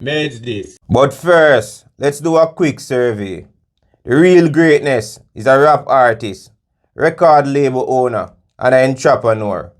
Merge this. But first, let's do a quick survey. The real greatness is a rap artist, record label owner, and an entrepreneur.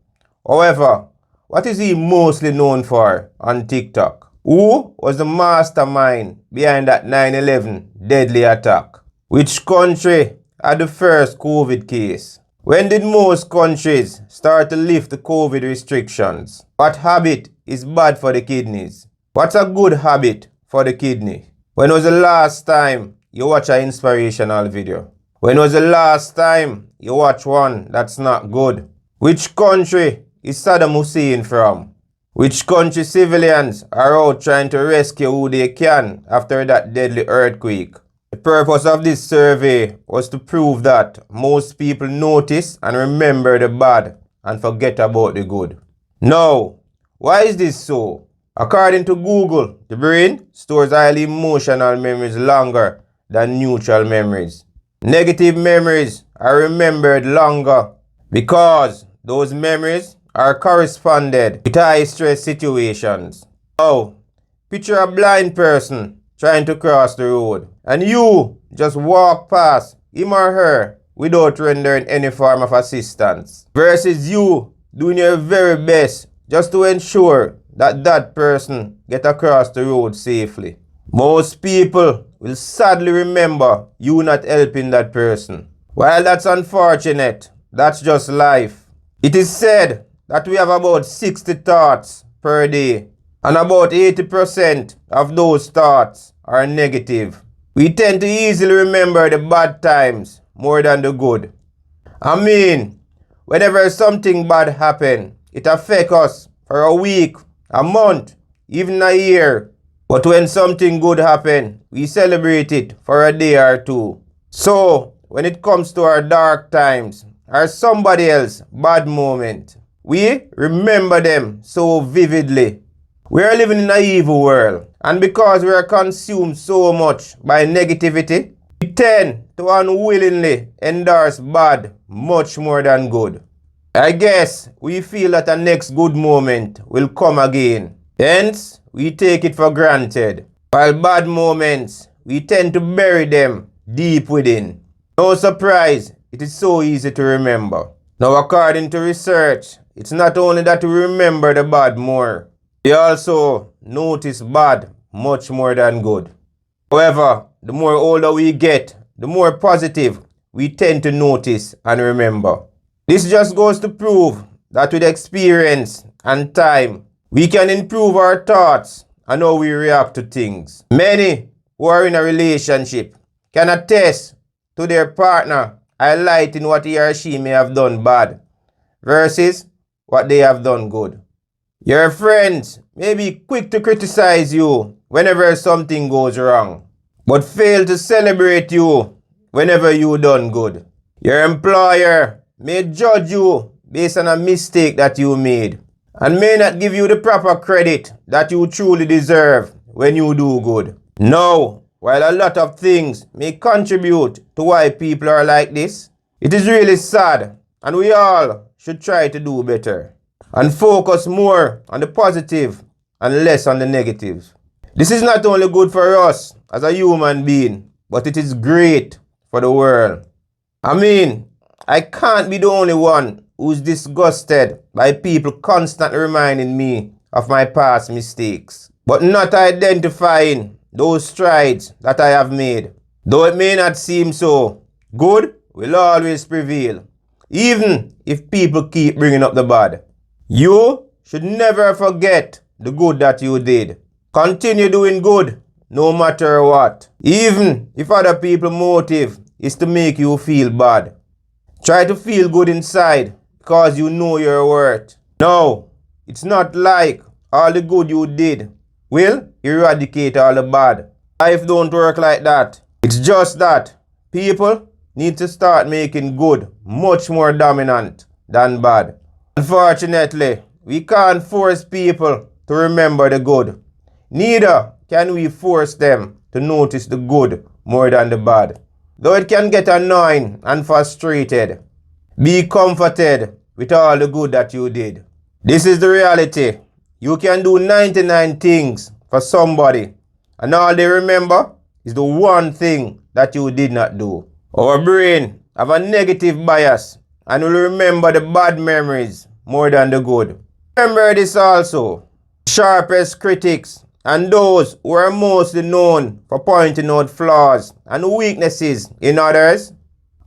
However, what is he mostly known for on TikTok? Who was the mastermind behind that 9/11 deadly attack? Which country had the first COVID case? When did most countries start to lift the COVID restrictions? What habit is bad for the kidneys? What's a good habit for the kidney? When was the last time you watched an inspirational video? When was the last time you watched one that's not good? Which country is Saddam Hussein from? Which country civilians are out trying to rescue who they can after that deadly earthquake? The purpose of this survey was to prove that most people notice and remember the bad and forget about the good. Now, why is this so? According to Google, the brain stores highly emotional memories longer than neutral memories. Negative memories are remembered longer because those memories are corresponded with high-stress situations. Now, picture a blind person trying to cross the road, and you just walk past him or her without rendering any form of assistance, versus you doing your very best just to ensure that that person get across the road safely. Most people will sadly remember you not helping that person. While that's unfortunate, that's just life. It is said that we have about 60 thoughts per day, and about 80% of those thoughts are negative. We tend to easily remember the bad times more than the good. I mean, whenever something bad happens, it affects us for a week, a month, even a year. But when something good happens, we celebrate it for a day or two. So, when it comes to our dark times or somebody else's bad moment, we remember them so vividly. We are living in an evil world, and because we are consumed so much by negativity, we tend to unwillingly endorse bad much more than good. I guess we feel that a next good moment will come again. Hence, we take it for granted. While bad moments, we tend to bury them deep within. No surprise, it is so easy to remember. Now, according to research, it's not only that we remember the bad more, we also notice bad much more than good. However, the more older we get, the more positive we tend to notice and remember. This just goes to prove that with experience and time, we can improve our thoughts and how we react to things. Many who are in a relationship can attest to their partner highlighting what he or she may have done bad versus what they have done good. Your friends may be quick to criticize you whenever something goes wrong, but fail to celebrate you whenever you done good. Your employer may judge you based on a mistake that you made and may not give you the proper credit that you truly deserve when you do good. Now, while a lot of things may contribute to why people are like this, it is really sad, and we all should try to do better and focus more on the positive and less on the negatives. This is not only good for us as a human being, but it is great for the world. I mean, I can't be the only one who's disgusted by people constantly reminding me of my past mistakes, but not identifying those strides that I have made. Though it may not seem so, good will always prevail, even if people keep bringing up the bad. You should never forget the good that you did. Continue doing good no matter what, even if other people's motive is to make you feel bad. Try to feel good inside because you know your worth. No, it's not like all the good you did will eradicate all the bad. Life don't work like that. It's just that people need to start making good much more dominant than bad. Unfortunately, we can't force people to remember the good. Neither can we force them to notice the good more than the bad. Though it can get annoying and frustrated, be comforted with all the good that you did. This is the reality. You can do 99 things for somebody, and all they remember is the one thing that you did not do. Our brain have a negative bias and will remember the bad memories more than the good. Remember this also. Sharpest critics and those who are mostly known for pointing out flaws and weaknesses in others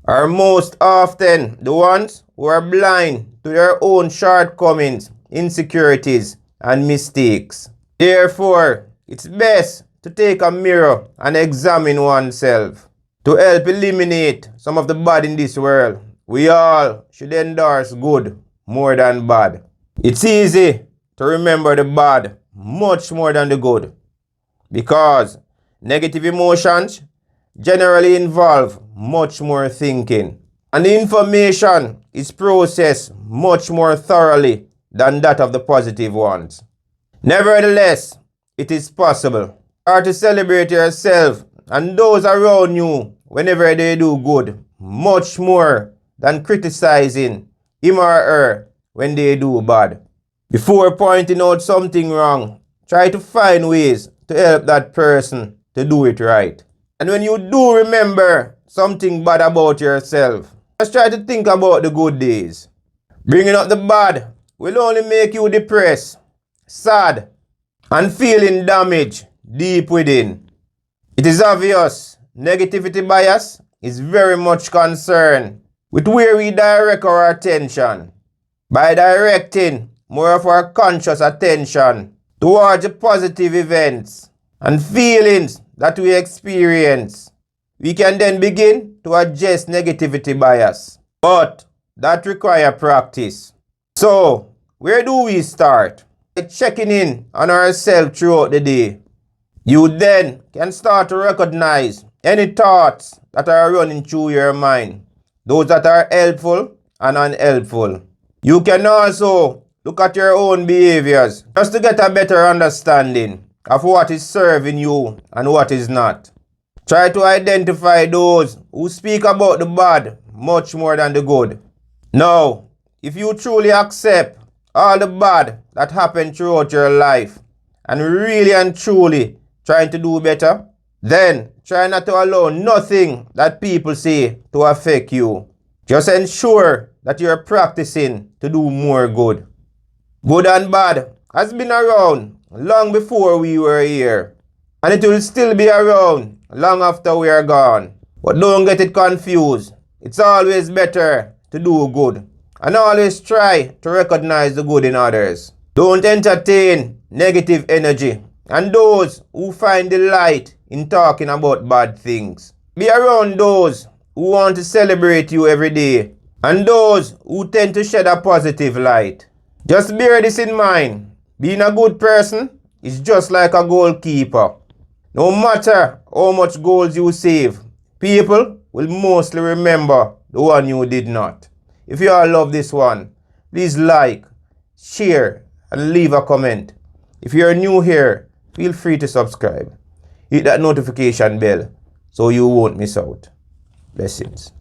are most often the ones who are blind to their own shortcomings, insecurities, and mistakes. Therefore, it's best to take a mirror and examine oneself. To help eliminate some of the bad in this world, we all should endorse good more than bad. It's easy to remember the bad much more than the good, because negative emotions generally involve much more thinking, and the information is processed much more thoroughly than that of the positive ones. Nevertheless, it is possible to celebrate yourself and those around you whenever they do good, much more than criticizing him or her when they do bad. Before pointing out something wrong, try to find ways to help that person to do it right. And when you do remember something bad about yourself, just try to think about the good days. Bringing up the bad will only make you depressed, sad, and feeling damaged deep within. It is obvious negativity bias is very much concerned with where we direct our attention. By directing more of our conscious attention towards the positive events and feelings that we experience, we can then begin to adjust negativity bias. But that requires practice. So, where do we start? By checking in on ourselves throughout the day. You then can start to recognize any thoughts that are running through your mind, those that are helpful and unhelpful. You can also look at your own behaviors just to get a better understanding of what is serving you and what is not. Try to identify those who speak about the bad much more than the good. Now, if you truly accept all the bad that happened throughout your life and really and truly trying to do better, then try not to allow nothing that people say to affect you. Just ensure that you're practicing to do more good. Good and bad has been around long before we were here, and it will still be around long after we are gone. But don't get it confused. It's always better to do good, and always try to recognize the good in others. Don't entertain negative energy and those who find delight in talking about bad things. Be around those who want to celebrate you every day and those who tend to shed a positive light. Just bear this in mind. Being a good person is just like a goalkeeper. No matter how much goals you save, people will mostly remember the one you did not. If you all love this one, please like, share, and leave a comment. If you are new here, feel free to subscribe. Hit that notification bell so you won't miss out. Blessings.